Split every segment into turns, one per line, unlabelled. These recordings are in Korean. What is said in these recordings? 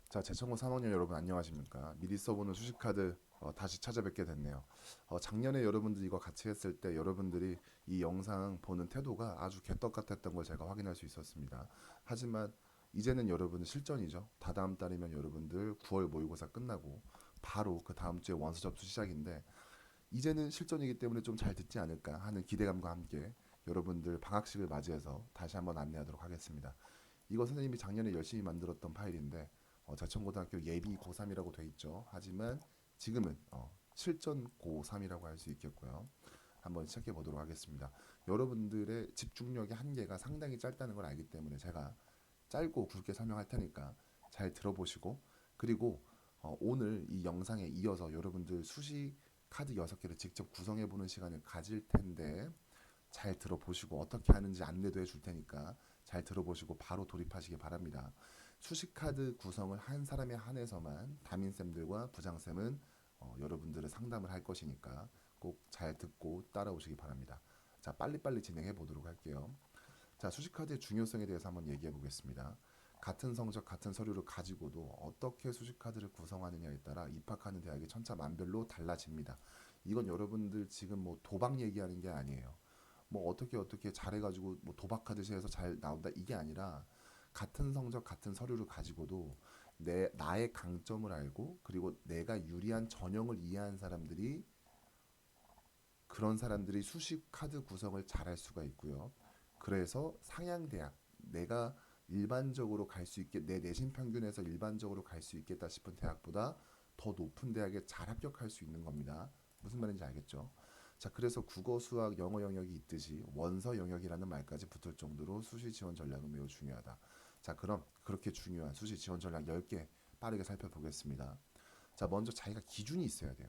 자, 제천고 3학년 여러분 안녕하십니까? 미리 써보는 수식카드 다시 찾아뵙게 됐네요. 작년에 여러분들 이거 같이 했을 때 여러분들이 이 영상 보는 태도가 아주 개떡 같았던 걸 제가 확인할 수 있었습니다. 하지만 이제는 여러분은 실전이죠. 다다음 달이면 여러분들 9월 모의고사 끝나고 바로 그 다음 주에 원서 접수 시작인데 이제는 실전이기 때문에 좀 잘 듣지 않을까 하는 기대감과 함께 여러분들 방학식을 맞이해서 다시 한번 안내하도록 하겠습니다. 이거 선생님이 작년에 열심히 만들었던 파일인데 자천고등학교 예비 고3이라고 돼 있죠. 하지만 지금은 실전 고3이라고 할 수 있겠고요. 한번 시작해 보도록 하겠습니다. 여러분들의 집중력의 한계가 상당히 짧다는 걸 알기 때문에 제가 짧고 굵게 설명할 테니까 잘 들어보시고 그리고 오늘 이 영상에 이어서 여러분들 수시 카드 6개를 직접 구성해 보는 시간을 가질 텐데 잘 들어보시고 어떻게 하는지 안내도 해줄 테니까 잘 들어보시고 바로 돌입하시기 바랍니다. 수식카드 구성을 한 사람에 한해서만 담임쌤들과 부장쌤은 여러분들을 상담을 할 것이니까 꼭 잘 듣고 따라오시기 바랍니다. 자, 빨리빨리 진행해 보도록 할게요. 자, 수식카드의 중요성에 대해서 한번 얘기해 보겠습니다. 같은 성적, 같은 서류를 가지고도 어떻게 수식카드를 구성하느냐에 따라 입학하는 대학이 천차만별로 달라집니다. 이건 여러분들 지금 뭐 도박 얘기하는 게 아니에요. 뭐 어떻게 잘해가지고 뭐 도박하듯이 해서 잘 나온다 이게 아니라 같은 성적 같은 서류를 가지고도 내 나의 강점을 알고 그리고 내가 유리한 전형을 이해한 사람들이 그런 사람들이 수식 카드 구성을 잘할 수가 있고요. 그래서 상향 대학 내가 일반적으로 갈 수 있게 내 내신 평균에서 일반적으로 갈 수 있겠다 싶은 대학보다 더 높은 대학에 잘 합격할 수 있는 겁니다. 무슨 말인지 알겠죠? 자, 그래서 국어, 수학, 영어 영역이 있듯이 원서 영역이라는 말까지 붙을 정도로 수시 지원 전략은 매우 중요하다. 자, 그럼 그렇게 중요한 수시 지원 전략 10개 빠르게 살펴보겠습니다. 자, 먼저 자기가 기준이 있어야 돼요.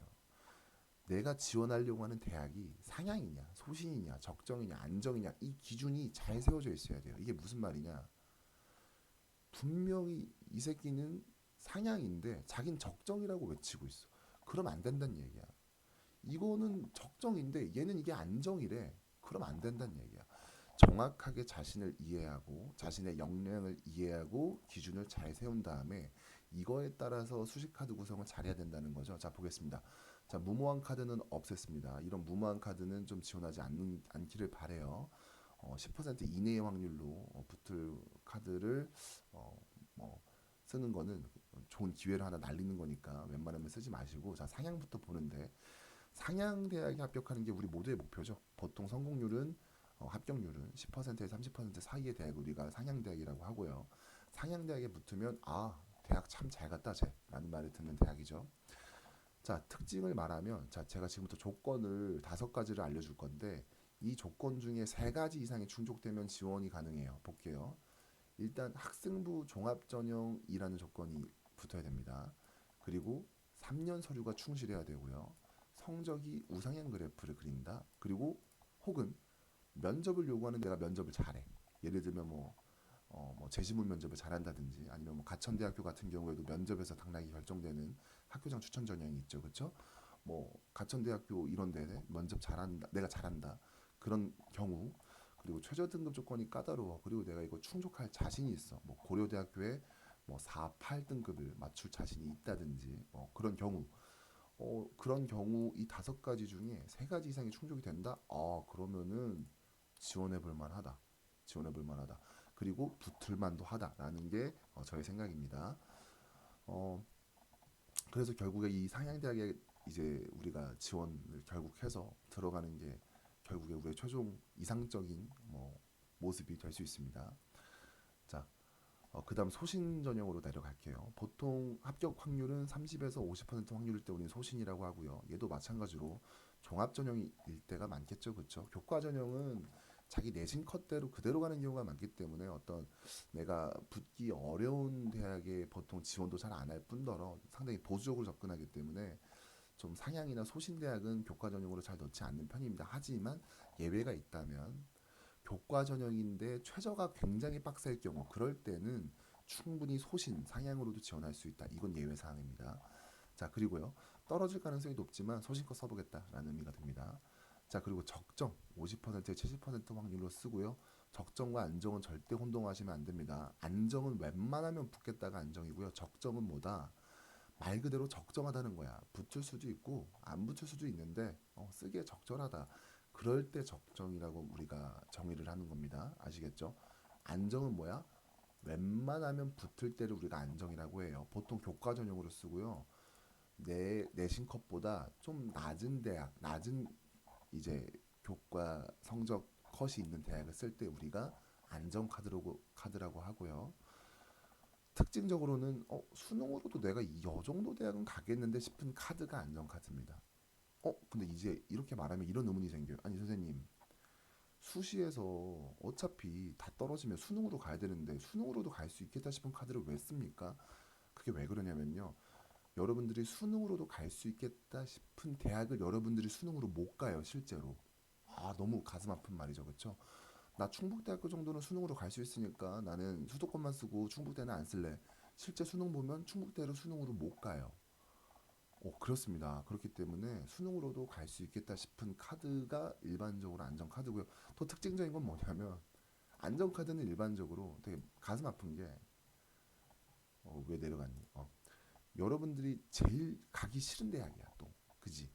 내가 지원하려고 하는 대학이 상향이냐, 소신이냐, 적정이냐, 안정이냐 이 기준이 잘 세워져 있어야 돼요. 이게 무슨 말이냐? 분명히 이 새끼는 상향인데 자긴 적정이라고 외치고 있어. 그럼 안 된다는 얘기야. 이거는 적정인데 얘는 이게 안정이래. 그럼 안 된다는 얘기야. 정확하게 자신을 이해하고 자신의 역량을 이해하고 기준을 잘 세운 다음에 이거에 따라서 수식 카드 구성을 잘해야 된다는 거죠. 자, 보겠습니다. 자, 무모한 카드는 없앴습니다. 이런 무모한 카드는 좀 지원하지 않기를 바래요. 10% 이내의 확률로 붙을 카드를 어, 뭐 쓰는 거는 좋은 기회를 하나 날리는 거니까 웬만하면 쓰지 마시고 자, 상향부터 보는데 상향 대학에 합격하는 게 우리 모두의 목표죠. 보통 성공률은 합격률은 10%에서 30% 사이의 대학 우리가 상향 대학이라고 하고요. 상향 대학에 붙으면 아 대학 참 잘 갔다 쟤라는 말을 듣는 대학이죠. 자, 특징을 말하면 자 제가 지금부터 조건을 5가지를 알려줄 건데 이 조건 중에 3가지 이상이 충족되면 지원이 가능해요. 볼게요. 일단 학생부 종합전형이라는 조건이 붙어야 됩니다. 그리고 3년 서류가 충실해야 되고요. 성적이 우상향 그래프를 그린다. 그리고 혹은 면접을 요구하는 데가 면접을 잘해. 예를 들면 뭐 재지문 면접을 잘한다든지 아니면 뭐 가천대학교 같은 경우에도 면접에서 당락이 결정되는 학교장 추천 전형이 있죠, 그렇죠? 뭐 가천대학교 이런 데 면접 잘한다, 내가 잘한다 그런 경우 그리고 최저 등급 조건이 까다로워 그리고 내가 이거 충족할 자신이 있어 뭐 고려대학교에 뭐 4, 8등급을 맞출 자신이 있다든지 뭐 그런 경우 이 5가지 중에 3가지 이상이 충족이 된다. 그러면은 지원해 볼 만하다. 지원해 볼 만하다. 그리고 붙을 만도 하다라는 게 저의 생각입니다. 어, 그래서 결국에 이 상향대학에 이제 우리가 지원을 결국 해서 들어가는 게 결국에 우리의 최종 이상적인 모습이 될 수 있습니다. 자, 그다음 소신 전형으로 내려갈게요. 보통 합격 확률은 30에서 50% 확률일 때 우리는 소신이라고 하고요. 얘도 마찬가지로 종합 전형일 때가 많겠죠, 그렇죠? 교과 전형은 자기 내신 컷대로 그대로 가는 경우가 많기 때문에 어떤 내가 붙기 어려운 대학에 보통 지원도 잘 안 할 뿐더러 상당히 보수적으로 접근하기 때문에 좀 상향이나 소신 대학은 교과 전형으로 잘 넣지 않는 편입니다. 하지만 예외가 있다면 교과 전형인데 최저가 굉장히 빡셀 경우 그럴 때는 충분히 소신 상향으로도 지원할 수 있다. 이건 예외 사항입니다. 자, 그리고요. 떨어질 가능성이 높지만 소신껏 써보겠다라는 의미가 됩니다. 자, 그리고 적정 50%에 70% 확률로 쓰고요. 적정과 안정은 절대 혼동하시면 안 됩니다. 안정은 웬만하면 붙겠다가 안정이고요. 적정은 뭐다? 말 그대로 적정하다는 거야. 붙을 수도 있고 안 붙을 수도 있는데 쓰기에 적절하다. 그럴 때 적정이라고 우리가 정의를 하는 겁니다. 아시겠죠? 안정은 뭐야? 웬만하면 붙을 때를 우리가 안정이라고 해요. 보통 교과 전형으로 쓰고요. 내 내신 컷보다 좀 낮은 대학, 낮은 이제 교과 성적 컷이 있는 대학을 쓸 때 우리가 안정 카드라고 하고요. 특징적으로는 수능으로도 내가 이 정도 대학은 가겠는데 싶은 카드가 안정 카드입니다. 근데 이제 이렇게 말하면 이런 의문이 생겨요. 아니 선생님, 수시에서 어차피 다 떨어지면 수능으로 가야 되는데 수능으로도 갈 수 있겠다 싶은 카드를 왜 씁니까? 그게 왜 그러냐면요. 여러분들이 수능으로도 갈 수 있겠다 싶은 대학을 여러분들이 수능으로 못 가요, 실제로. 너무 가슴 아픈 말이죠, 그렇죠? 나 충북대학교 정도는 수능으로 갈 수 있으니까 나는 수도권만 쓰고 충북대는 안 쓸래. 실제 수능 보면 충북대를 수능으로 못 가요. 그렇습니다. 그렇기 때문에 수능으로도 갈 수 있겠다 싶은 카드가 일반적으로 안전카드고요. 또 특징적인 건 뭐냐면 안전카드는 일반적으로 되게 가슴 아픈 게 왜 내려갔니? 여러분들이 제일 가기 싫은 대학이야 또. 그지?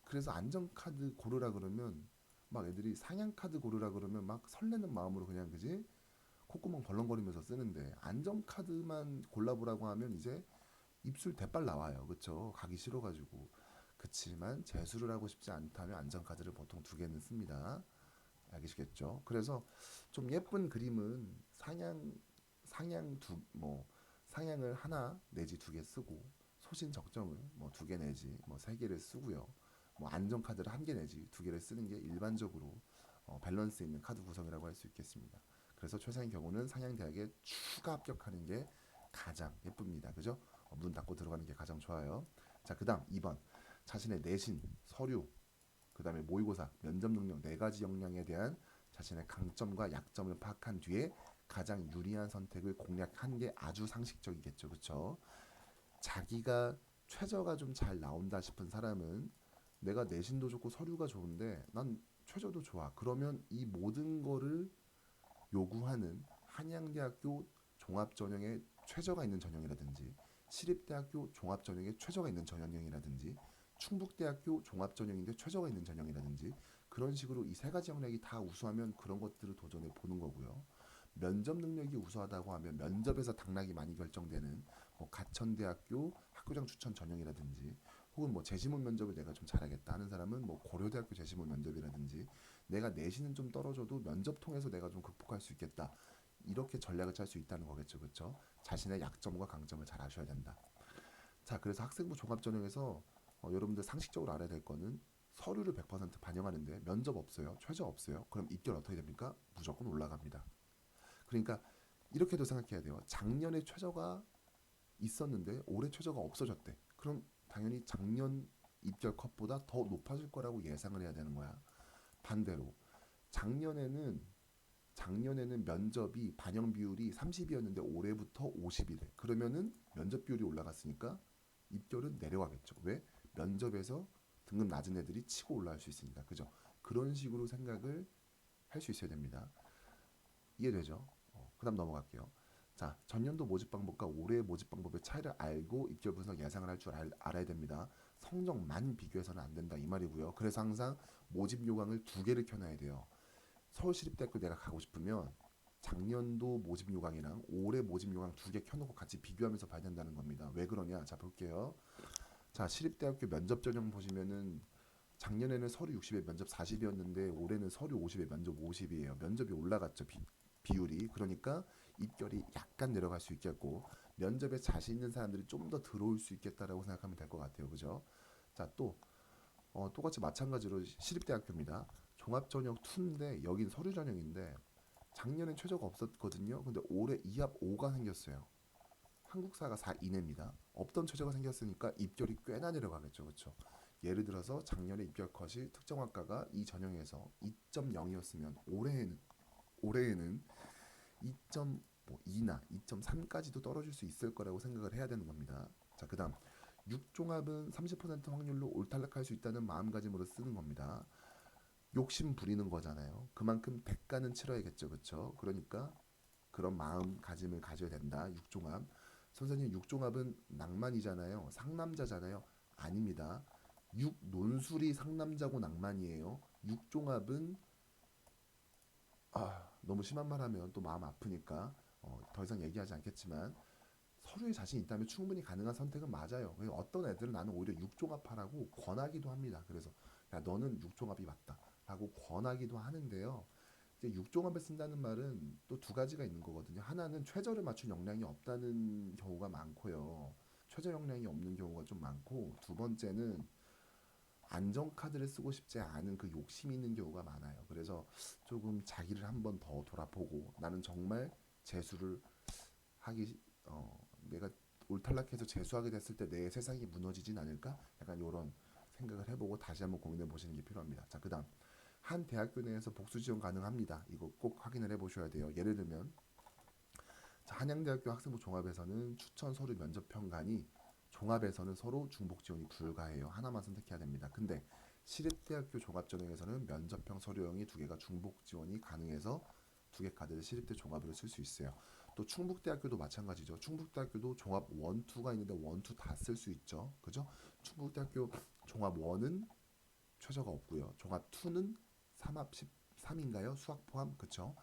그래서 안전카드 고르라 그러면 막 애들이 상향카드 고르라 그러면 막 설레는 마음으로 그냥 그지? 콧구멍 벌렁거리면서 쓰는데 안전카드만 골라보라고 하면 이제 입술 대빨 나와요. 그쵸? 가기 싫어가지고. 그치만 재수를 하고 싶지 않다면 안전카드를 보통 두 개는 씁니다. 알겠겠죠? 그래서 좀 예쁜 그림은 상향 상향을 하나 내지 두 개 쓰고 소신 적정을 뭐 두 개 내지 뭐 세 개를 쓰고요. 뭐 안전 카드를 한 개 내지 두 개를 쓰는 게 일반적으로 밸런스 있는 카드 구성이라고 할 수 있겠습니다. 그래서 최상의 경우는 상향대학에 추가 합격하는 게 가장 예쁩니다. 그죠? 문 닫고 들어가는 게 가장 좋아요. 자, 그다음 2번 자신의 내신, 서류, 그다음에 모의고사, 면접 능력 네 가지 역량에 대한 자신의 강점과 약점을 파악한 뒤에 가장 유리한 선택을 공략한 게 아주 상식적이겠죠, 그렇죠? 자기가 최저가 좀 잘 나온다 싶은 사람은 내가 내신도 좋고 서류가 좋은데 난 최저도 좋아. 그러면 이 모든 거를 요구하는 한양대학교 종합전형에 최저가 있는 전형이라든지 시립대학교 종합전형에 최저가 있는 전형이라든지 충북대학교 종합전형인데 최저가 있는 전형이라든지 그런 식으로 이 세 가지 역량이 다 우수하면 그런 것들을 도전해 보는 거고요. 면접 능력이 우수하다고 하면 면접에서 당락이 많이 결정되는 뭐 가천대학교 학교장 추천 전형이라든지 혹은 뭐 재시문 면접을 내가 좀 잘하겠다 하는 사람은 뭐 고려대학교 재시문 면접이라든지 내가 내신은 좀 떨어져도 면접 통해서 내가 좀 극복할 수 있겠다. 이렇게 전략을 짤 수 있다는 거겠죠. 그렇죠? 자신의 약점과 강점을 잘 아셔야 된다. 자, 그래서 학생부 종합전형에서 여러분들 상식적으로 알아야 될 거는 서류를 100% 반영하는데 면접 없어요. 최저 없어요. 그럼 입결 어떻게 됩니까? 무조건 올라갑니다. 그러니까 이렇게도 생각해야 돼요. 작년에 최저가 있었는데 올해 최저가 없어졌대. 그럼 당연히 작년 입결 컷보다 더 높아질 거라고 예상을 해야 되는 거야. 반대로 작년에는 면접이 반영 비율이 30이었는데 올해부터 50이래. 그러면은 면접 비율이 올라갔으니까 입결은 내려가겠죠. 왜? 면접에서 등급 낮은 애들이 치고 올라갈 수 있으니까. 그죠? 그런 식으로 생각을 할 수 있어야 됩니다. 이해되죠? 그다음 넘어갈게요. 자, 전년도 모집 방법과 올해의 모집 방법의 차이를 알고 입결 분석 예상을 할 줄 알아야 됩니다. 성적만 비교해서는 안 된다 이 말이고요. 그래서 항상 모집 요강을 두 개를 켜놔야 돼요. 서울시립대학교 내가 가고 싶으면 작년도 모집 요강이랑 올해 모집 요강 두 개 켜놓고 같이 비교하면서 봐야 된다는 겁니다. 왜 그러냐? 자, 볼게요. 자, 시립대학교 면접 전형 보시면은 작년에는 서류 60에 면접 40이었는데 올해는 서류 50에 면접 50이에요. 면접이 올라갔죠. 비율이. 그러니까 입결이 약간 내려갈 수 있겠고 면접에 자신 있는 사람들이 좀 더 들어올 수 있겠다라고 생각하면 될 것 같아요. 그죠? 자, 또 똑같이 마찬가지로 시립대학교입니다. 종합전형 2인데 여긴 서류 전형인데 작년엔 최저가 없었거든요. 근데 올해 2합 5가 생겼어요. 한국사가 4 이내입니다. 없던 최저가 생겼으니까 입결이 꽤나 내려가겠죠. 그렇죠? 예를 들어서 작년에 입결 컷이 특정 학과가 이 전형에서 2.0이었으면 올해에는 2.2나 2.3까지도 떨어질 수 있을 거라고 생각을 해야 되는 겁니다. 자, 그다음 6종합은 30% 확률로 올탈락할 수 있다는 마음가짐으로 쓰는 겁니다. 욕심 부리는 거잖아요. 그만큼 대가는 치러야겠죠, 그렇죠? 그러니까 그런 마음가짐을 가져야 된다. 육종합. 선생님, 육종합은 낭만이잖아요. 상남자잖아요. 아닙니다. 육논술이 상남자고 낭만이에요. 육종합은 너무 심한 말 하면 또 마음 아프니까 더 이상 얘기하지 않겠지만 서류에 자신 있다면 충분히 가능한 선택은 맞아요. 그래서 어떤 애들은 나는 오히려 육종합하라고 권하기도 합니다. 그래서 야, 너는 육종합이 맞다 라고 권하기도 하는데요. 이제 육종합을 쓴다는 말은 또 두 가지가 있는 거거든요. 하나는 최저를 맞춘 역량이 없다는 경우가 많고요. 최저 역량이 없는 경우가 좀 많고, 두 번째는 안정카드를 쓰고 싶지 않은 그 욕심이 있는 경우가 많아요. 그래서 조금 자기를 한번 더 돌아보고 나는 정말 재수를 하기 내가 올탈락해서 재수하게 됐을 때 내 세상이 무너지진 않을까? 약간 이런 생각을 해보고 다시 한번 고민해 보시는 게 필요합니다. 자, 그다음 한 대학교 내에서 복수 지원 가능합니다. 이거 꼭 확인을 해보셔야 돼요. 예를 들면 자, 한양대학교 학생부 종합에서는 추천 서류 면접 평가니 종합에서는 서로 중복 지원이 불가해요. 하나만 선택해야 됩니다. 근데 시립대학교 종합전형에서는 면접형 서류형이 두 개가 중복 지원이 가능해서 두 개 카드를 시립대 종합으로 쓸 수 있어요. 또 충북대학교도 마찬가지죠. 충북대학교도 종합 1, 2가 있는데 1, 2 다 쓸 수 있죠. 그죠? 충북대학교 종합 1은 최저가 없고요. 종합 2는 3합 13인가요? 수학 포함? 그쵸?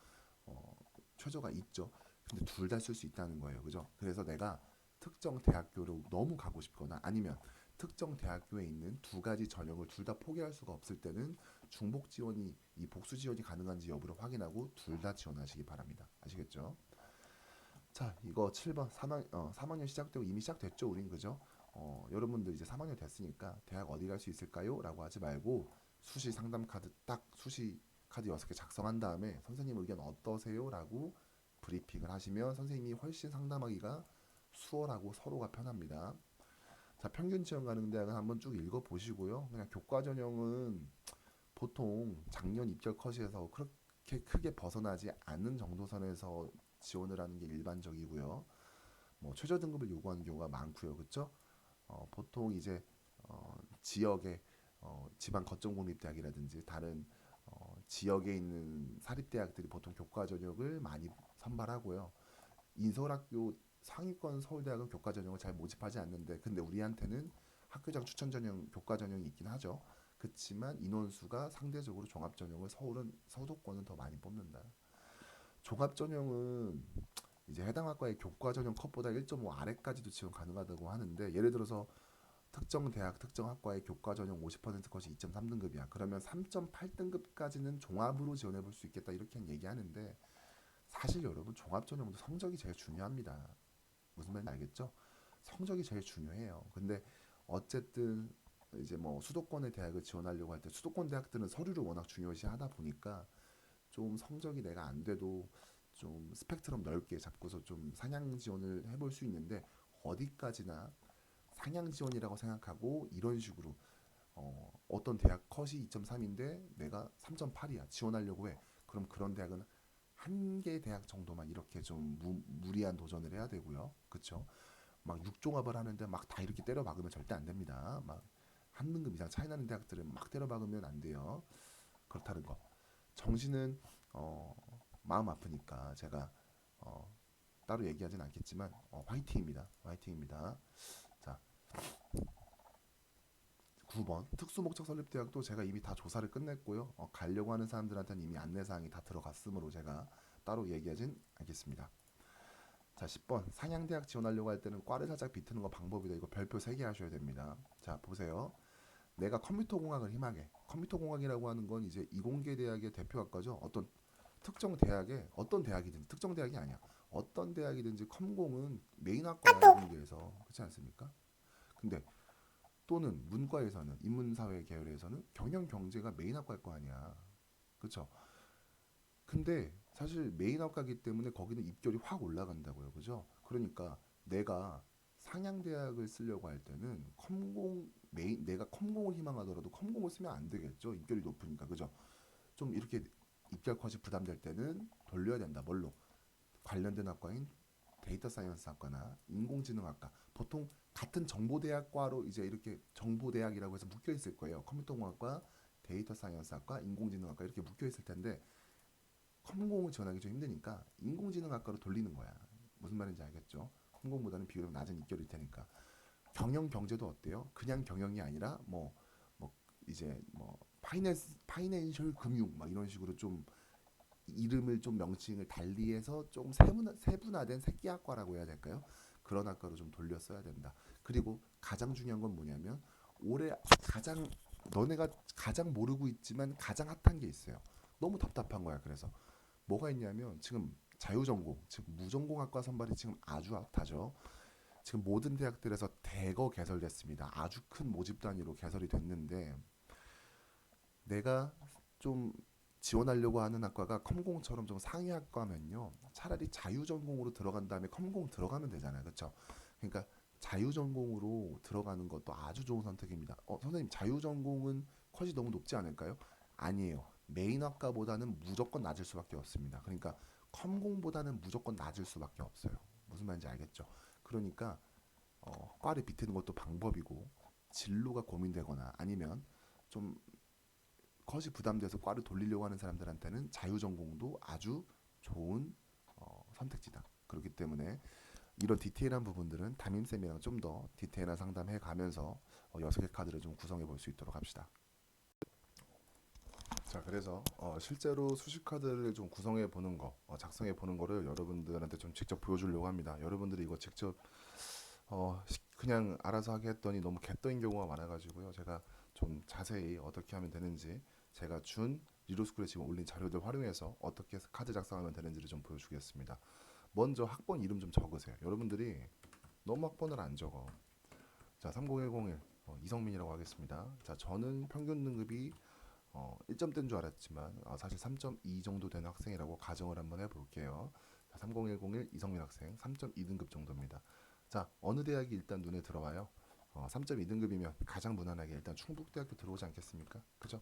어, 최저가 있죠. 근데 둘 다 쓸 수 있다는 거예요. 그죠? 그래서 내가 특정 대학교로 너무 가고 싶거나 아니면 특정 대학교에 있는 두 가지 전형을 둘 다 포기할 수가 없을 때는 중복 지원이 이 복수 지원이 가능한지 여부를 확인하고 둘 다 지원하시기 바랍니다. 아시겠죠? 자, 이거 7번 3학년 시작되고 이미 시작됐죠, 우린 그죠? 여러분들 이제 3학년 됐으니까 대학 어디 갈 수 있을까요? 라고 하지 말고 수시 상담 카드 딱 수시 카드 6개 작성한 다음에 선생님 의견 어떠세요? 라고 브리핑을 하시면 선생님이 훨씬 상담하기가 수월하고 서로가 편합니다. 자, 평균 지원 가능 대학은 한번 쭉 읽어 보시고요. 그냥 교과 전형은 보통 작년 입결 컷에서 그렇게 크게 벗어나지 않는 정도 선에서 지원을 하는 게 일반적이고요. 뭐 최저 등급을 요구하는 경우가 많고요, 그렇죠? 보통 이제 지역의 지방 거점 공립대학이라든지 다른 지역에 있는 사립대학들이 보통 교과 전형을 많이 선발하고요. 인서울학교 상위권 서울대학은 교과 전형을 잘 모집하지 않는데, 근데 우리한테는 학교장 추천 전형 교과 전형이 있긴 하죠. 그렇지만 인원수가 상대적으로 종합 전형을 서울은 서도권은 더 많이 뽑는다. 종합 전형은 이제 해당 학과의 교과 전형 컷보다 1.5 아래까지도 지원 가능하다고 하는데, 예를 들어서 특정 대학 특정 학과의 교과 전형 50% 컷이 2.3등급이야. 그러면 3.8등급까지는 종합으로 지원해 볼 수 있겠다 이렇게 얘기하는데, 사실 여러분 종합 전형도 성적이 제일 중요합니다. 무슨 말인지 알겠죠? 성적이 제일 중요해요. 근데 어쨌든 이제 뭐 수도권의 대학을 지원하려고 할 때 수도권 대학들은 서류를 워낙 중요시 하다 보니까 좀 성적이 내가 안 돼도 좀 스펙트럼 넓게 잡고서 좀 상향 지원을 해볼 수 있는데, 어디까지나 상향 지원이라고 생각하고 이런 식으로 어떤 대학 컷이 2.3인데 내가 3.8이야 지원하려고 해. 그럼 그런 대학은 한 개 대학 정도만 이렇게 좀 무리한 도전을 해야 되고요. 그쵸? 막 육종합을 하는데 막 다 이렇게 때려 박으면 절대 안 됩니다. 막 한 등급 이상 차이 나는 대학들은 막 때려 박으면 안 돼요. 그렇다는 거. 정신은 어, 마음 아프니까 제가 어, 따로 얘기하진 않겠지만 화이팅입니다. 화이팅입니다. 자, 9번 특수목적 설립대학도 제가 이미 다 조사를 끝냈고요. 가려고 하는 사람들한테는 이미 안내사항이 다 들어갔으므로 제가 따로 얘기하진 않겠습니다. 자, 10번 상향대학 지원하려고 할 때는 과를 살짝 비트는 거 방법이다. 이거 별표 3개 하셔야 됩니다. 자, 보세요. 내가 컴퓨터공학을 희망해. 컴퓨터공학이라고 하는 건 이제 이공계 대학의 대표학과죠. 어떤 특정 대학에 어떤 대학이든 특정 대학이 아니야. 어떤 대학이든지 컴공은 메인 학과야 이공계에서 그렇지 않습니까? 근데 또는 문과에서는 인문사회 계열에서는 경영 경제가 메인 학과일 거 아니야. 그렇죠? 근데 사실 메인 학과이기 때문에 거기는 입결이 확 올라간다고요. 그죠? 그러니까 내가 상향대학을 쓰려고 할 때는 컴공 메인 내가 컴공을 희망하더라도 컴공을 쓰면 안 되겠죠. 입결이 높으니까. 그죠? 좀 이렇게 입결 컷이 부담될 때는 돌려야 된다. 뭘로? 관련된 학과인 데이터 사이언스 학과나 인공지능학과 보통 같은 정보대학과로 이제 이렇게 정보대학이라고 해서 묶여 있을 거예요. 컴퓨터공학과 데이터 사이언스학과, 인공지능학과 이렇게 묶여 있을 텐데 컴공을 지원하기 좀 힘드니까 인공지능학과로 돌리는 거야. 무슨 말인지 알겠죠? 컴공보다는 비교적 낮은 입결일 테니까. 경영 경제도 어때요? 그냥 경영이 아니라 뭐 이제 뭐 파이낸셜 금융 막 이런 식으로 좀 이름을 좀 명칭을 달리해서 좀 세분화된 새끼학과라고 해야 될까요? 그런 학과로 좀 돌렸어야 된다. 그리고 가장 중요한 건 뭐냐면 올해 가장 너네가 가장 모르고 있지만 가장 핫한 게 있어요. 너무 답답한 거야. 그래서 뭐가 있냐면 지금 자유전공, 즉 무전공학과 선발이 지금 아주 핫하죠. 지금 모든 대학들에서 대거 개설됐습니다. 아주 큰 모집 단위로 개설이 됐는데 내가 좀 지원하려고 하는 학과가 컴공처럼 좀 상위 학과면요. 차라리 자유전공으로 들어간 다음에 컴공 들어가면 되잖아요. 그렇죠? 그러니까 자유전공으로 들어가는 것도 아주 좋은 선택입니다. 선생님 자유전공은 컷이 너무 높지 않을까요? 아니에요. 메인 학과보다는 무조건 낮을 수밖에 없습니다. 그러니까 컴공보다는 무조건 낮을 수밖에 없어요. 무슨 말인지 알겠죠? 그러니까 과를 비트는 것도 방법이고 진로가 고민되거나 아니면 좀 컷이 부담돼서 과를 돌리려고 하는 사람들한테는 자유전공도 아주 좋은 선택지다. 그렇기 때문에 이런 디테일한 부분들은 담임쌤이랑 좀 더 디테일한 상담해 가면서 6개 카드를 좀 구성해 볼 수 있도록 합시다. 자, 그래서 실제로 수식 카드를 좀 구성해 보는 거, 작성해 보는 거를 여러분들한테 좀 직접 보여주려고 합니다. 여러분들이 이거 직접 그냥 알아서 하게 했더니 너무 개떠인 경우가 많아가지고요. 제가 좀 자세히 어떻게 하면 되는지 제가 준 리로스쿨에 지금 올린 자료들 활용해서 어떻게 카드 작성하면 되는지를 좀 보여주겠습니다. 먼저 학번 이름 좀 적으세요. 여러분들이 너무 학번을 안 적어. 자, 30101 이성민이라고 하겠습니다. 자, 저는 평균 등급이 1점대인 줄 알았지만 사실 3.2 정도 되는 학생이라고 가정을 한번 해볼게요. 자, 30101 이성민 학생 3.2등급 정도입니다. 자, 어느 대학이 일단 눈에 들어와요? 3.2등급이면 가장 무난하게 일단 충북대학교 들어오지 않겠습니까? 그죠?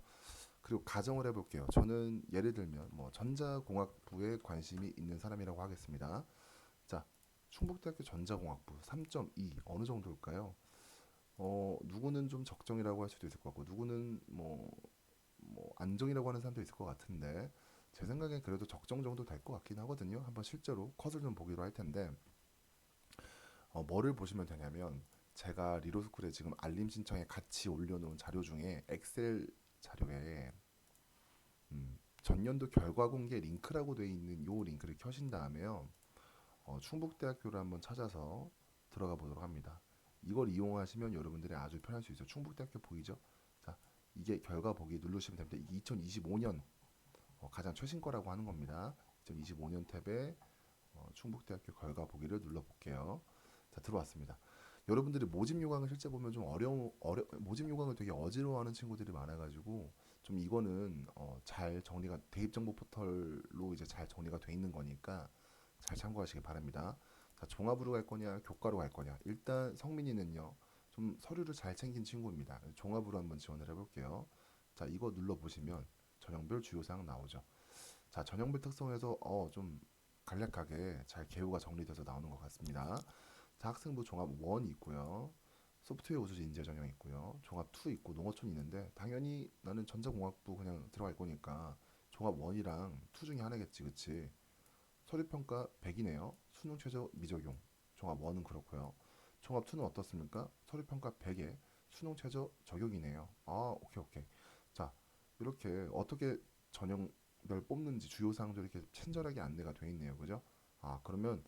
그리고 가정을 해볼게요. 저는 예를 들면 뭐 전자공학부에 관심이 있는 사람이라고 하겠습니다. 자, 충북대학교 전자공학부 3.2 어느 정도일까요? 누구는 좀 적정이라고 할 수도 있을 것 같고 누구는 뭐 안정이라고 하는 사람도 있을 것 같은데 제 생각엔 그래도 적정 정도 될 것 같긴 하거든요. 한번 실제로 컷을 좀 보기로 할 텐데 뭐를 보시면 되냐면 제가 리로스쿨에 지금 알림 신청에 같이 올려놓은 자료 중에 엑셀 자료에 전년도 결과 공개 링크라고 되어 있는 요 링크를 켜신 다음에요. 충북대학교를 한번 찾아서 들어가 보도록 합니다. 이걸 이용하시면 여러분들이 아주 편할 수 있어요. 충북대학교 보이죠? 자, 이게 결과 보기 누르시면 됩니다. 이게 2025년 가장 최신 거라고 하는 겁니다. 2025년 탭에 충북대학교 결과 보기를 눌러볼게요. 자, 들어왔습니다. 여러분들이 모집 요강을 실제 보면 좀 모집 요강을 되게 어지러워하는 친구들이 많아가지고 좀 이거는 잘 정리가 대입 정보 포털로 이제 잘 정리가 돼 있는 거니까 잘 참고하시기 바랍니다. 자, 종합으로 갈 거냐, 교과로 갈 거냐. 일단 성민이는요, 좀 서류를 잘 챙긴 친구입니다. 종합으로 한번 지원을 해볼게요. 자, 이거 눌러보시면 전형별 주요사항 나오죠. 자, 전형별 특성에서 좀 간략하게 잘 개요가 정리돼서 나오는 것 같습니다. 자, 학생부 종합 1 있고요. 소프트웨어 우수지 인재 전형 있고요. 종합 2 있고 농어촌 있는데 당연히 나는 전자공학부 그냥 들어갈 거니까 종합 1이랑 2 중에 하나겠지, 그치? 서류평가 100이네요. 수능 최저 미적용. 종합 1은 그렇고요. 종합 2는 어떻습니까? 서류평가 100에 수능 최저 적용이네요. 오케이, 오케이. 자, 이렇게 어떻게 전형별 뽑는지 주요 사항들이 이렇게 친절하게 안내가 돼 있네요. 그죠? 그러면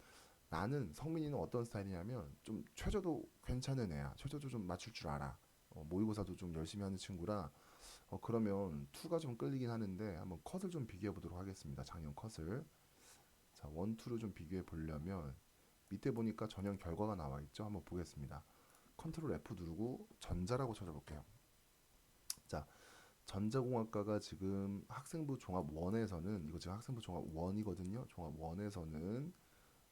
나는 성민이는 어떤 스타일이냐면 좀 최저도 괜찮은 애야. 최저도 좀 맞출 줄 알아. 모의고사도 좀 열심히 하는 친구라 그러면 2가 좀 끌리긴 하는데 한번 컷을 좀 비교해 보도록 하겠습니다. 작년 컷을. 자, 1, 2를 좀 비교해 보려면 밑에 보니까 전형 결과가 나와 있죠. 한번 보겠습니다. 컨트롤 F 누르고 전자라고 찾아볼게요. 자, 전자공학과가 지금 학생부 종합 1에서는 이거 지금 학생부 종합 1이거든요. 종합 1에서는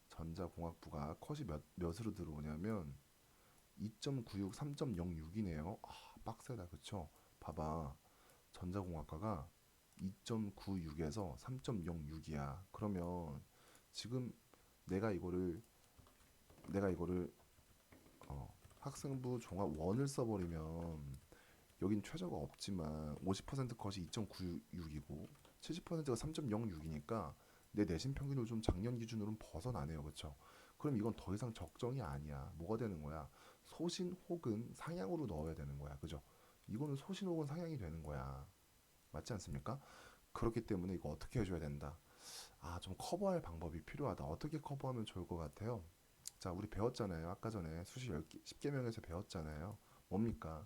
전자공학부가 컷이 몇으로 들어오냐면 2.96, 3.06이네요. 빡세다, 그쵸? 봐봐, 전자공학과가 2.96에서 3.06이야. 그러면 지금 내가 이거를 내가 이거를 학생부 종합 1을 써버리면 여긴 최저가 없지만 50% 컷이 2.96이고 70%가 3.06이니까 내 내신 평균을 좀 작년 기준으로는 벗어나네요. 그렇죠? 그럼 이건 더 이상 적정이 아니야. 뭐가 되는 거야? 소신 혹은 상향으로 넣어야 되는 거야. 그죠? 이거는 소신 혹은 상향이 되는 거야. 맞지 않습니까? 그렇기 때문에 이거 어떻게 해줘야 된다. 아, 좀 커버할 방법이 필요하다. 어떻게 커버하면 좋을 것 같아요? 자, 우리 배웠잖아요. 아까 전에 수시 10개, 10개명에서 배웠잖아요. 뭡니까?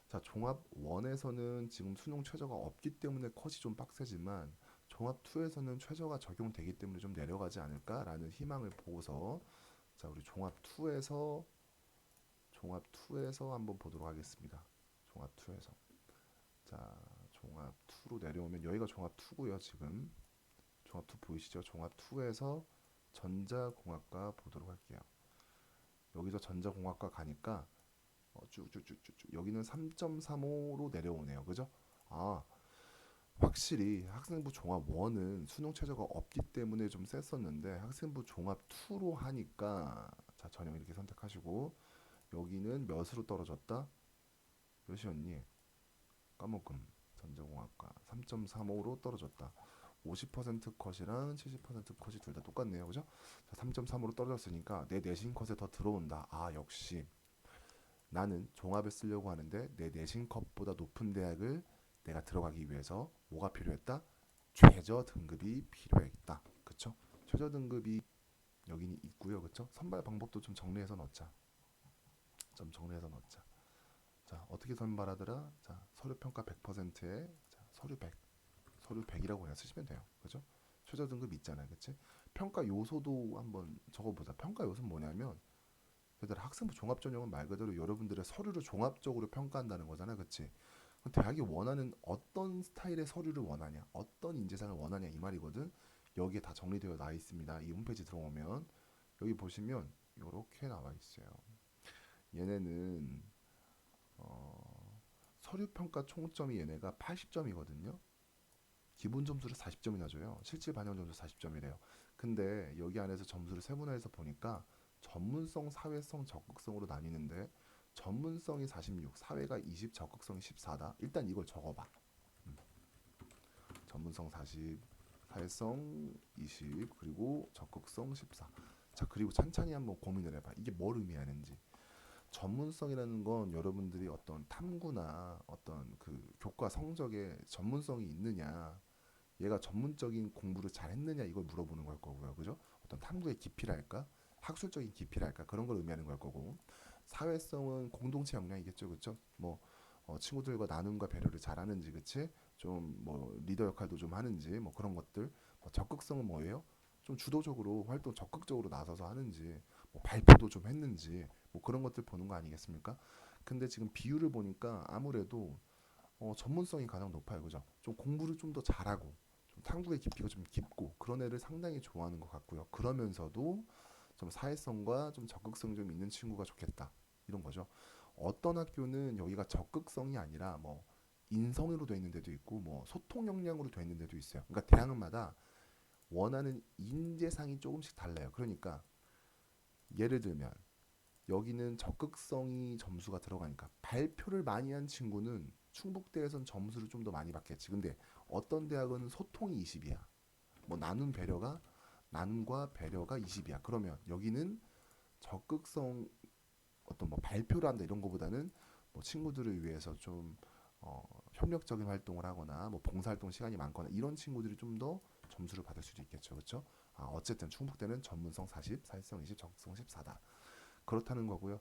자, 종합 1에서는 지금 수능 최저가 없기 때문에 컷이 좀 빡세지만 종합 2에서는 최저가 적용되기 때문에 좀 내려가지 않을까라는 희망을 보고서 자, 우리 종합 2에서 한번 보도록 하겠습니다. 종합 2에서 자, 종합 2로 내려오면 여기가 종합 2고요. 지금 종합 2 보이시죠? 종합 2에서 전자공학과 보도록 할게요. 여기서 전자공학과 가니까 쭉쭉쭉쭉 여기는 3.35로 내려오네요. 그죠? 아, 확실히 학생부 종합 1은 수능 최저가 없기 때문에 좀 셌었는데 학생부 종합 2로 하니까 자, 전형 이렇게 선택하시고 여기는 몇으로 떨어졌다? 몇이었니? 까먹음. 전자공학과 3.35로 떨어졌다. 50% 컷이랑 70% 컷이 둘 다 똑같네요. 그죠? 자, 3.3으로 떨어졌으니까 내 내신 컷에 더 들어온다. 아, 역시 나는 종합을 쓰려고 하는데 내 내신 컷보다 높은 대학을 내가 들어가기 위해서 뭐가 필요했다? 최저 등급이 필요했다. 그쵸? 최저 등급이 여기는 있고요. 그쵸? 선발 방법도 좀 정리해서 넣자. 좀 정리해서 넣자. 자, 어떻게 선발하더라? 자, 서류 평가 100%에 자, 서류 100. 서류 100이라고 그냥 쓰시면 돼요. 그죠? 최저 등급 있잖아요. 그치? 평가 요소도 한번 적어보자. 평가 요소는 뭐냐면 얘들아 학생부 종합 전형은 말 그대로 여러분들의 서류를 종합적으로 평가한다는 거잖아. 그치? 그럼 대학이 원하는 어떤 스타일의 서류를 원하냐, 어떤 인재상을 원하냐 이 말이거든. 여기에 다 정리되어 나 있습니다. 이 홈페이지 들어오면 여기 보시면 이렇게 나와 있어요. 얘네는 서류 평가 총점이 얘네가 80점이거든요. 기본 점수를 40점이나 줘요. 실질 반영 점수 40점이래요. 근데 여기 안에서 점수를 세분화해서 보니까 전문성, 사회성, 적극성으로 나뉘는데 전문성이 46, 사회가 20, 적극성이 14다. 일단 이걸 적어봐. 음. 전문성 40, 사회성 20, 그리고 적극성 14. 자, 그리고 찬찬히 한번 고민을 해봐. 이게 뭘 의미하는지. 전문성이라는 건 여러분들이 어떤 탐구나 어떤 그 교과 성적에 전문성이 있느냐, 얘가 전문적인 공부를 잘 했느냐 이걸 물어보는 걸 거고요. 그죠? 어떤 탐구의 깊이랄까? 학술적인 깊이랄까? 그런 걸 의미하는 걸 거고. 사회성은 공동체 역량이겠죠. 그죠? 뭐 친구들과 나눔과 배려를 잘하는지, 그치? 좀 뭐 리더 역할도 좀 하는지, 뭐 그런 것들. 뭐 적극성은 뭐예요? 좀 주도적으로 활동 적극적으로 나서서 하는지, 뭐 발표도 좀 했는지, 뭐 그런 것들 보는 거 아니겠습니까? 근데 지금 비율을 보니까 아무래도 전문성이 가장 높아요. 그죠? 좀 공부를 좀 더 잘하고 좀 탐구의 깊이가 좀 깊고 그런 애를 상당히 좋아하는 것 같고요. 그러면서도 좀 사회성과 좀 적극성 좀 있는 친구가 좋겠다. 이런 거죠. 어떤 학교는 여기가 적극성이 아니라 뭐 인성으로 돼 있는 데도 있고 뭐 소통 역량으로 돼 있는 데도 있어요. 그러니까 대학마다 원하는 인재상이 조금씩 달라요. 그러니까 예를 들면 여기는 적극성이 점수가 들어가니까 발표를 많이 한 친구는 충북대에선 점수를 좀 더 많이 받겠지. 근데 어떤 대학은 소통이 20이야. 뭐 나눔과 배려가 20이야. 그러면 여기는 적극성 어떤 뭐 발표를 한다 이런 거보다는 뭐 친구들을 위해서 좀 협력적인 활동을 하거나 뭐 봉사활동 시간이 많거나 이런 친구들이 좀 더 점수를 받을 수도 있겠죠. 그렇죠? 아, 어쨌든 충북대는 전문성 40, 사회성 20, 적극성 14다. 그렇다는 거고요.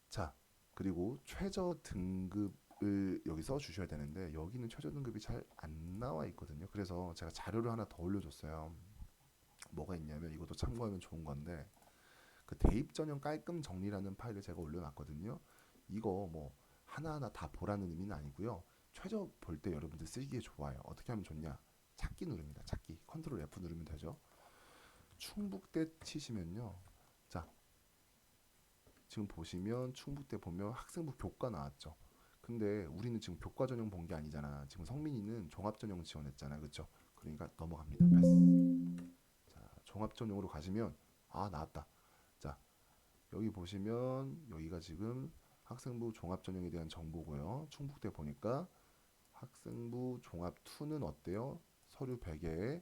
자, 그리고 최저 등급을 여기 써 주셔야 되는데 여기는 최저 등급이 잘 안 나와 있거든요. 그래서 제가 자료를 하나 더 올려줬어요. 뭐가 있냐면 이것도 참고하면 좋은 건데 그 대입 전형 깔끔 정리라는 파일을 제가 올려놨거든요. 이거 뭐 하나하나 다 보라는 의미는 아니고요. 최저 볼 때 여러분들 쓰기에 좋아요. 어떻게 하면 좋냐? 찾기 누릅니다. 찾기. 컨트롤 F 누르면 되죠. 충북대 치시면요. 자, 지금 보시면 충북대 보면 학생부 교과 나왔죠. 근데 우리는 지금 교과 전형 본 게 아니잖아. 지금 성민이는 종합 전형 지원했잖아. 그렇죠? 그러니까 넘어갑니다. 패스. 자, 종합 전형으로 가시면 아, 나왔다. 자, 여기 보시면 여기가 지금 학생부 종합 전형에 대한 정보고요. 충북대 보니까 학생부 종합 2는 어때요? 서류 100에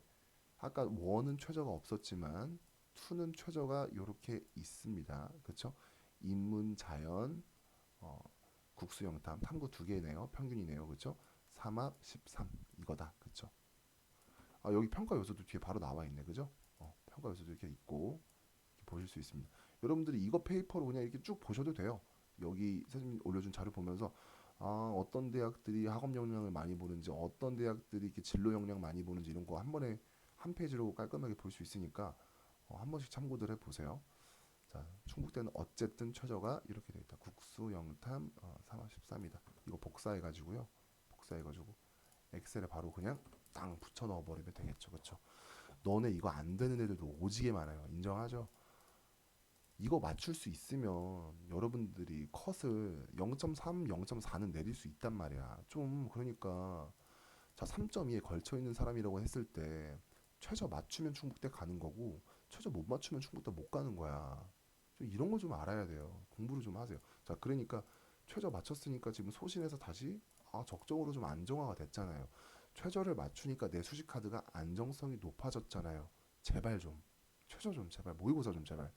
아까 1은 최저가 없었지만 2는 최저가 이렇게 있습니다. 그렇죠? 인문, 자연, 어, 국수, 영탐, 탐구 두 개네요. 평균이네요. 그렇죠? 3합 13 이거다. 그렇죠? 아, 여기 평가 요소도 뒤에 바로 나와 있네. 그죠? 평가 요소도 이렇게 있고 이렇게 보실 수 있습니다. 여러분들이 이거 페이퍼로 그냥 이렇게 쭉 보셔도 돼요. 여기 선생님 올려준 자료 보면서 어떤 대학들이 학업 역량을 많이 보는지 어떤 대학들이 이렇게 진로 역량 많이 보는지 이런 거 한 번에 한 페이지로 깔끔하게 볼 수 있으니까 한 번씩 참고들 해보세요. 자, 충북대는 어쨌든 최저가 이렇게 돼 있다. 국수 영탐 3화 13이다. 이거 복사해가지고요. 복사해가지고 엑셀에 바로 그냥 땅 붙여 넣어버리면 되겠죠. 그렇죠? 너네 이거 안 되는 애들도 오지게 많아요. 인정하죠? 이거 맞출 수 있으면 여러분들이 컷을 0.3, 0.4는 내릴 수 있단 말이야. 좀 그러니까 자 3.2에 걸쳐 있는 사람이라고 했을 때 최저 맞추면 충북대 가는 거고 최저 못 맞추면 충북대 못 가는 거야. 좀 이런 거 좀 알아야 돼요. 공부를 좀 하세요. 자 그러니까 최저 맞췄으니까 지금 소신에서 다시 적정으로 좀 안정화가 됐잖아요. 최저를 맞추니까 내 수식 카드가 안정성이 높아졌잖아요. 제발 좀 최저 좀 제발 모의고사 좀 제발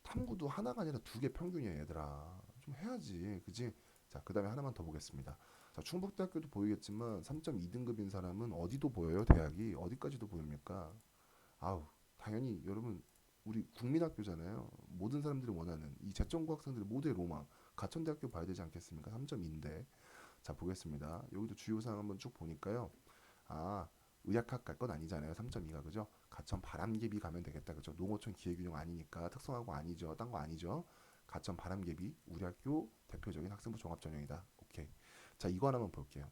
탐구도 하나가 아니라 두 개 평균이야 얘들아. 좀 해야지 그지? 자 그다음에 하나만 더 보겠습니다. 자 충북대학교도 보이겠지만 3.2등급인 사람은 어디도 보여요? 대학이 어디까지도 보입니까? 아우 당연히 여러분 우리 국민학교잖아요. 모든 사람들이 원하는 이 재정고 학생들의 모두의 로망 가천대학교 봐야 되지 않겠습니까? 3.2인데 자 보겠습니다. 여기도 주요 사항 한번 쭉 보니까요. 아 의학학 갈 건 아니잖아요. 3.2가 그죠? 가천 바람개비 가면 되겠다 그죠? 농어촌 기회균형 아니니까 특성화고 아니죠. 딴 거 아니죠. 가천 바람개비 우리 학교 대표적인 학생부 종합 전형이다. 오케이. 자 이거 하나만 볼게요.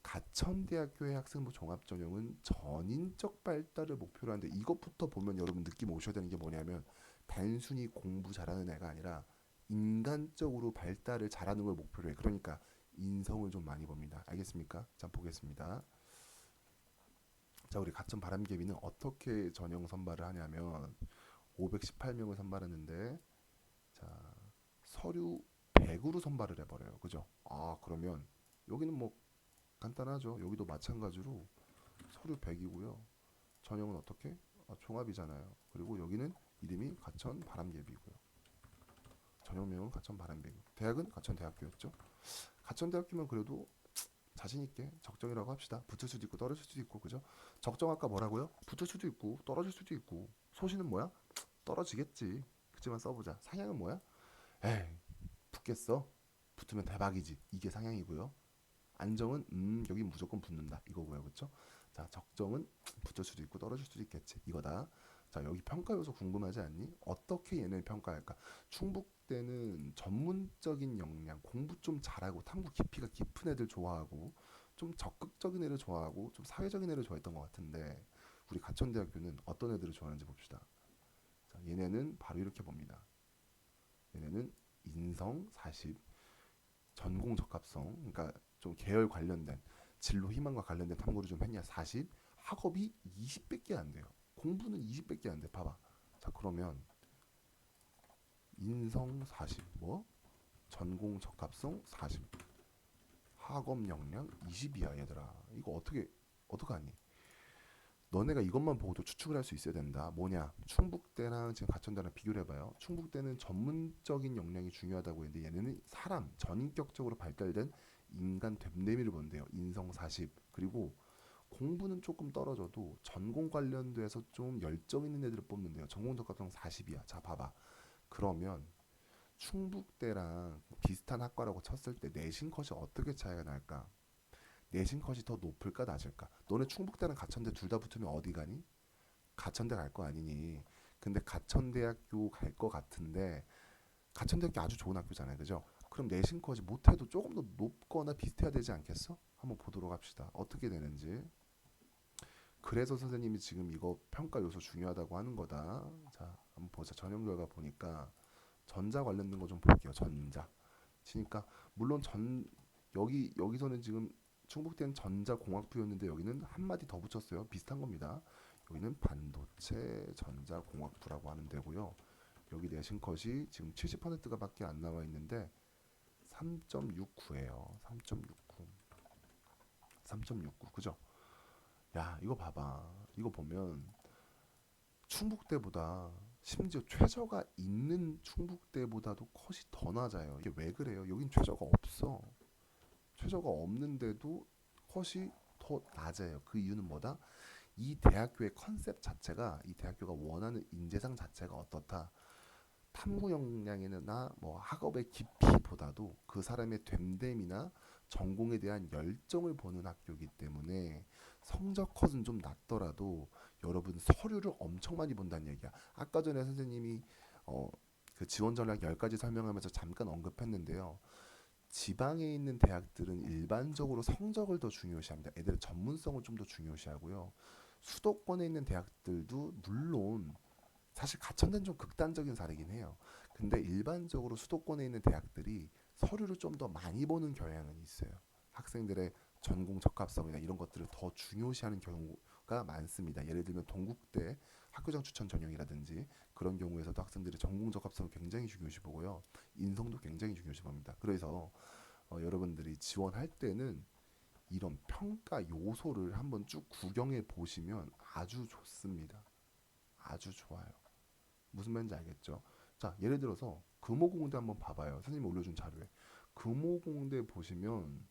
가천대학교의 학생부 종합 전형은 전인적 발달을 목표로 하는데 이것부터 보면 여러분 느낌 오셔야 되는 게 뭐냐면 단순히 공부 잘하는 애가 아니라 인간적으로 발달을 잘하는 걸 목표로 해. 그러니까 인성을 좀 많이 봅니다. 알겠습니까? 자 보겠습니다. 자 우리 가천 바람개비는 어떻게 전형 선발을 하냐면 518명을 선발했는데 자 서류 100으로 선발을 해버려요. 그죠? 그러면 여기는 뭐 간단하죠. 여기도 마찬가지로 서류 100이고요. 전형은 어떻게? 종합이잖아요. 그리고 여기는 이름이 가천 바람개비고요. 전형명은 가천 바람개비. 대학은 가천대학교였죠. 가천대학교면 그래도 자신 있게 적정이라고 합시다. 붙을 수도 있고 떨어질 수도 있고 그죠? 적정 아까 뭐라고요? 붙을 수도 있고 떨어질 수도 있고 소신은 뭐야? 떨어지겠지. 그치만 써보자. 상향은 뭐야? 에이 붙겠어? 붙으면 대박이지. 이게 상향이고요. 안정은 여기 무조건 붙는다 이거고요. 그렇죠? 자 적정은 붙을 수도 있고 떨어질 수도 있겠지 이거다. 자 여기 평가 요소 궁금하지 않니? 어떻게 얘네를 평가할까? 충북대는 전문적인 역량 공부 좀 잘하고 탐구 깊이가 깊은 애들 좋아하고 좀 적극적인 애를 좋아하고 좀 사회적인 애를 좋아했던 것 같은데 우리 가천대학교는 어떤 애들을 좋아하는지 봅시다. 자, 얘네는 바로 이렇게 봅니다. 얘네는 인성 40 전공 적합성, 그러니까 좀 계열 관련된 진로 희망과 관련된 탐구를 좀 했냐 40, 학업이 20밖에 안 돼요. 공부는 20밖에 안 돼. 봐봐. 자 그러면 인성 40, 뭐 전공 적합성 40, 학업 역량 20이야 얘들아. 이거 어떡하니? 너네가 이것만 보고도 추측을 할 수 있어야 된다. 뭐냐? 충북대랑 지금 가천대랑 비교를 해봐요. 충북대는 전문적인 역량이 중요하다고 했는데 얘네는 사람, 전인격적으로 발달된 인간 됨됨이를 본대요. 인성 40. 그리고 공부는 조금 떨어져도 전공 관련돼서 좀 열정 있는 애들을 뽑는데요. 전공 적합성 40이야. 자, 봐봐. 그러면 충북대랑 비슷한 학과라고 쳤을 때 내신 컷이 어떻게 차이가 날까? 내신 컷이 더 높을까 낮을까? 너네 충북대랑 가천대 둘 다 붙으면 어디 가니? 가천대 갈 거 아니니? 근데 가천대학교 갈 거 같은데 가천대학교 아주 좋은 학교잖아요, 그죠? 그럼 내신 컷이 못해도 조금 더 높거나 비슷해야 되지 않겠어? 한번 보도록 합시다. 어떻게 되는지. 그래서 선생님이 지금 이거 평가 요소 중요하다고 하는 거다. 자, 한번 보자. 전형 결과 보니까 전자 관련된 거 좀 볼게요. 전자. 치니까 물론 여기서는 지금 충북대는 전자공학부였는데 여기는 한 마디 더 붙였어요. 비슷한 겁니다. 여기는 반도체 전자공학부라고 하는 데고요. 여기 내신 컷이 지금 70%가 밖에 안 나와 있는데 3.69예요. 3.69. 3.69. 그죠? 야, 이거 봐봐. 이거 보면 충북대보다 심지어 최저가 있는 충북대보다도 컷이 더 낮아요. 이게 왜 그래요? 여긴 최저가 없어. 최저가 없는데도 컷이 더 낮아요. 그 이유는 뭐다? 이 대학교의 컨셉 자체가, 이 대학교가 원하는 인재상 자체가 어떻다? 탐구 역량이나 뭐 학업의 깊이보다도 그 사람의 됨됨이나 전공에 대한 열정을 보는 학교이기 때문에 성적 컷은 좀 낮더라도 여러분 서류를 엄청 많이 본다는 얘기야. 아까 전에 선생님이 어, 그 지원 전략 10가지 설명하면서 잠깐 언급했는데요. 지방에 있는 대학들은 일반적으로 성적을 더 중요시합니다. 애들의 전문성을 좀 더 중요시하고요. 수도권에 있는 대학들도 물론 사실 가천대는 좀 극단적인 사례긴 해요. 근데 일반적으로 수도권에 있는 대학들이 서류를 좀 더 많이 보는 경향은 있어요. 학생들의 전공 적합성이나 이런 것들을 더 중요시하는 경우가 많습니다. 예를 들면 동국대 학교장 추천 전형이라든지 그런 경우에서도 학생들의 전공 적합성을 굉장히 중요시 보고요. 인성도 굉장히 중요시 봅니다. 그래서 여러분들이 지원할 때는 이런 평가 요소를 한번 쭉 구경해 보시면 아주 좋습니다. 아주 좋아요. 무슨 말인지 알겠죠? 자, 예를 들어서 금호공대 한번 봐봐요. 선생님이 올려준 자료에 금호공대 보시면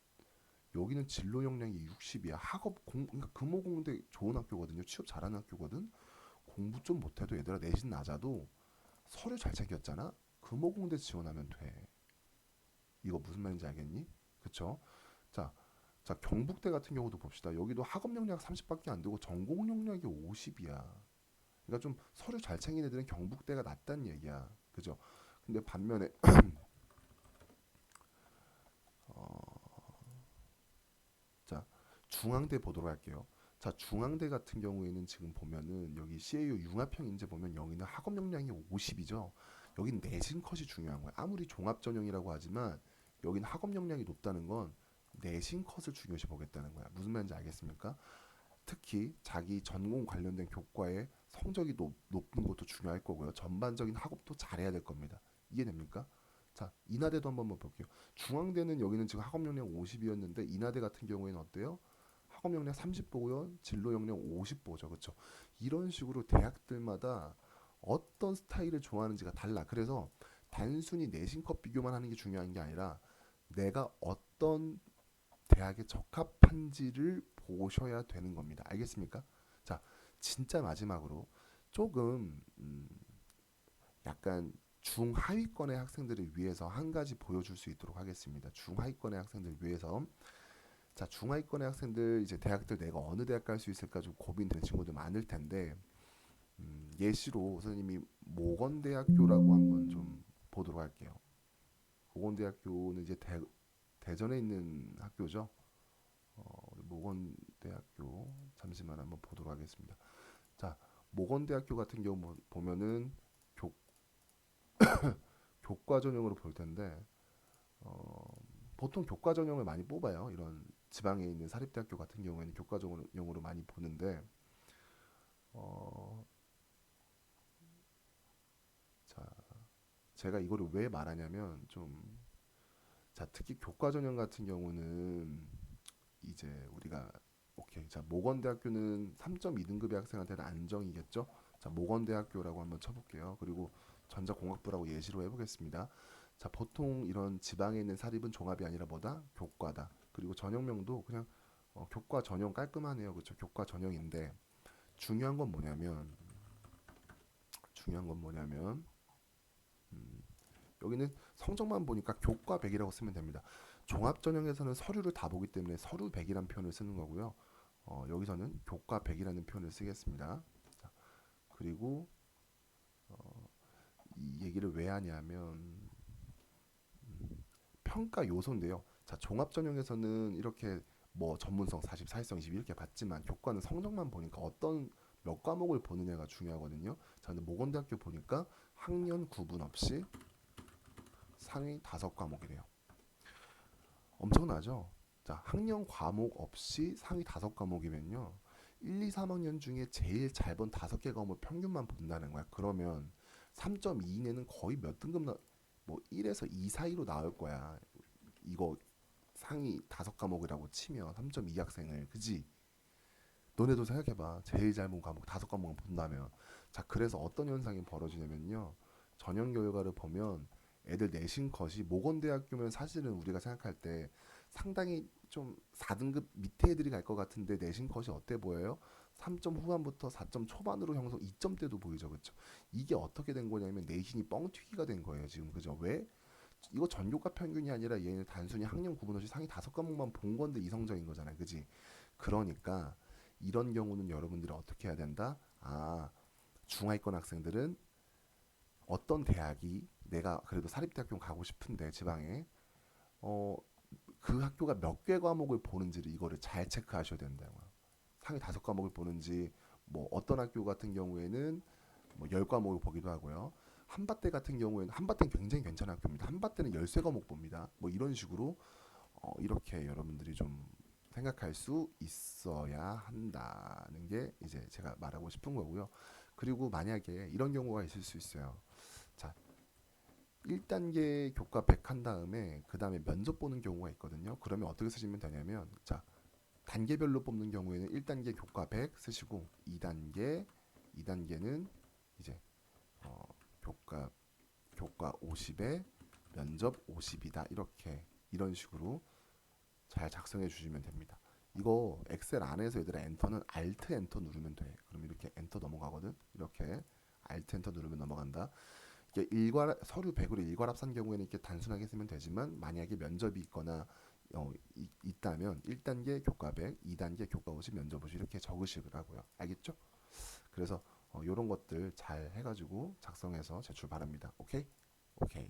여기는 진로 역량이 60이야. 그러니까 금호공대 좋은 학교거든요. 취업 잘하는 학교거든. 공부 좀 못해도 얘들아 내신 낮아도 서류 잘 챙겼잖아. 금호공대 지원하면 돼. 이거 무슨 말인지 알겠니? 그쵸? 자, 자 경북대 같은 경우도 봅시다. 여기도 학업 역량 30밖에 안 되고 전공 역량이 50이야. 그러니까 좀 서류 잘 챙긴 애들은 경북대가 낫다는 얘기야. 그죠? 근데 반면에 자 중앙대 보도록 할게요. 자 중앙대 같은 경우에는 지금 보면은 여기 CAU 융합형 인재 보면 여기는 학업 역량이 50이죠. 여긴 내신 컷이 중요한 거야. 아무리 종합 전형이라고 하지만 여긴 학업 역량이 높다는 건 내신 컷을 중요시 보겠다는 거야. 무슨 말인지 알겠습니까? 특히 자기 전공 관련된 교과에 성적이 높은 것도 중요할 거고요. 전반적인 학업도 잘해야 될 겁니다. 이해됩니까? 자, 인하대도 한번 볼게요. 중앙대는 여기는 지금 학업 역량 50이었는데 인하대 같은 경우에는 어때요? 학업 역량 30 보고요. 진로 역량 50 보죠. 그렇죠? 이런 식으로 대학들마다 어떤 스타일을 좋아하는지가 달라. 그래서 단순히 내신컷 비교만 하는 게 중요한 게 아니라 내가 어떤 대학에 적합한지를 보셔야 되는 겁니다. 알겠습니까? 자, 진짜 마지막으로 조금 약간 중하위권의 학생들을 위해서 한 가지 보여줄 수 있도록 하겠습니다. 중하위권의 학생들 위해서 자 중하위권의 학생들 이제 대학들 내가 어느 대학 갈 수 있을까 좀 고민되는 친구들 많을 텐데 예시로 선생님이 모건대학교라고 한번 좀 보도록 할게요. 모건대학교는 이제 대전에 있는 학교죠. 모건대학교 잠시만 한번 보도록 하겠습니다. 자, 모건대학교 같은 경우 보면은 교, 교과 전형으로 볼 텐데 보통 교과 전형을 많이 뽑아요. 이런 지방에 있는 사립대학교 같은 경우에는 교과 전형으로 많이 보는데 어, 자, 제가 이거를 왜 말하냐면 좀 자, 특히 교과 전형 같은 경우는 이제 우리가 오케이. 자, 모건대학교는 3.2등급의 학생한테는 안정이겠죠? 자, 모건대학교라고 한번 쳐볼게요. 그리고 전자공학부라고 예시로 해보겠습니다. 자, 보통 이런 지방에 있는 사립은 종합이 아니라 뭐다? 교과다. 그리고 전형명도 그냥 교과 전형 깔끔하네요. 그렇죠? 교과 전형인데 중요한 건 뭐냐면 중요한 건 뭐냐면 여기는 성적만 보니까 교과 100이라고 쓰면 됩니다. 종합 전형에서는 서류를 다 보기 때문에 서류 100이라는 표현을 쓰는 거고요. 여기서는 교과 100이라는 표현을 쓰겠습니다. 자, 그리고 이 얘기를 왜 하냐면 평가 요소인데요. 자, 종합 전형에서는 이렇게 뭐 전문성 40, 사회성 20 이렇게 봤지만 교과는 성적만 보니까 어떤 몇 과목을 보느냐가 중요하거든요. 자, 근데 모건대학교 보니까 학년 구분 없이 상위 5과목이래요. 엄청나죠? 자, 학년 과목 없이 상위 5과목이면요. 1, 2, 3학년 중에 제일 잘 본 5개 과목 평균만 본다는 거야. 그러면 3.2 이내는 거의 몇 등급 뭐 1에서 2 사이로 나올 거야. 이거 상위 5과목이라고 치면 3.2 학생을 그지? 너네도 생각해봐. 제일 잘 본 과목 5과목을 본다면 자 그래서 어떤 현상이 벌어지냐면요. 전형 결과를 보면 애들 내신 컷이 모건대학교면 사실은 우리가 생각할 때 상당히 좀 4등급 밑에 애들이 갈 것 같은데 내신 컷이 어때 보여요? 3점 후반부터 4점 초반으로 형성 2점대도 보이죠. 그렇죠? 이게 어떻게 된 거냐면 내신이 뻥튀기가 된 거예요. 지금 그죠? 왜? 이거 전교과 평균이 아니라 얘는 단순히 학년 구분 없이 상위 5과목만 본 건데 이성적인 거잖아요. 그지? 그러니까 이런 경우는 여러분들이 어떻게 해야 된다? 아, 중하위권 학생들은 어떤 대학이 내가 그래도 사립대학교 가고 싶은데 지방에 어, 그 학교가 몇 개 과목을 보는지를 이거를 잘 체크하셔야 된다고요. 상위 5과목을 보는지 뭐 어떤 학교 같은 경우에는 뭐 10과목을 보기도 하고요. 한밭대 같은 경우에는 한밭대는 굉장히 괜찮은 학교입니다. 한밭대는 13과목 봅니다. 뭐 이런 식으로 이렇게 여러분들이 좀 생각할 수 있어야 한다는 게 이제 제가 말하고 싶은 거고요. 그리고 만약에 이런 경우가 있을 수 있어요. 자, 1단계 교과 100 한 다음에 그 다음에 면접 보는 경우가 있거든요. 그러면 어떻게 쓰시면 되냐면 자, 단계별로 뽑는 경우에는 1단계 교과 100 쓰시고 2단계는 이제 어, 교과 교과 50에 면접 50이다. 이렇게 이런 식으로 잘 작성해 주시면 됩니다. 이거 엑셀 안에서 얘들아 엔터는 Alt 엔터 누르면 돼. 그럼 이렇게 엔터 넘어가거든. 이렇게 Alt 엔터 누르면 넘어간다. 이게 서류 100으로 일괄합산 경우에는 이렇게 단순하게 쓰면 되지만 만약에 면접이 있거나 있다면 1단계 교과 100, 2단계 교과 50, 면접 50 이렇게 적으시라고요. 알겠죠? 그래서 이런 것들 잘 해가지고 작성해서 제출 바랍니다. 오케이? 오케이.